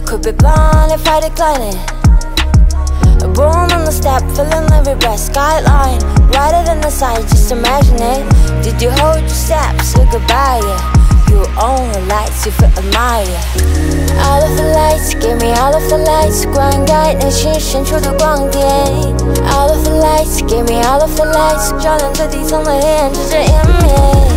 Could be blind if I decline it. Born on the step, feeling every breath. Skyline, wider than the side, just imagine it. Did you hold your step, say goodbye, yeah. You own the lights, you feel admire. All of the lights, give me all of the lights. 灌溉内心深处的光点。All of the lights, give me all of the lights. 照亮最底层的黑暗，直至湮灭。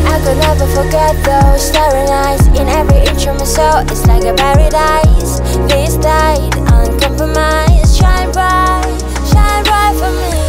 I could never forget those starry nights. In every inch of my soul, it's like a paradise. This light, uncompromised. Shine bright for me.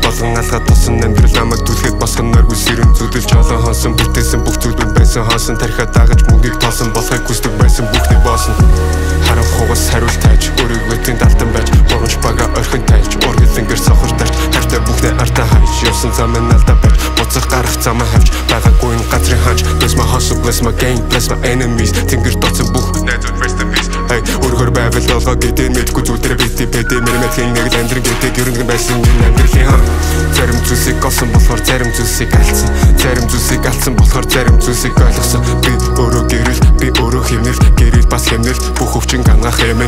Болон алгаад тосон амьдрал намайг түлхэд босгон нойргүй сэрэн зүдэл жолон хонсон бүтээсэн бүх зүйлүүд байсан хонсон тарихаа дагаж мөнгийг тоосон болохыг хүсдэг байсан бүхний боосон харан хугас хариулт тааж өөрийг ветрийн далтан байж боромж бага орхин тайлж ургэлэнгэр сохор тарж хайртай бүхний артаа хайж явсан замын алдаа байж буцах гарах замаа хавж байгаагүй энэ газрын хаач bless my hustle bless my game bless my enemies тэнгэр доцсон бүх найзууд rest in peace өөргөр байвал олгоо гэдэг мэдгүй зүйлдэр бити бэдэ мэрмэтхийн нэг л амьдрын гэдэг ерөнгөн байсан энэ амьдралын зарим зүйлсийг олсон болохоор зарим зүйлсийг алдсан зарим зүйлсийг алдсан болохоор зарим зүйлсийг ойлгосон би өөрөө гэрэл би өөрөө хэмнэл гэрэл бас хэмнэл бүх өвчин гангаах юм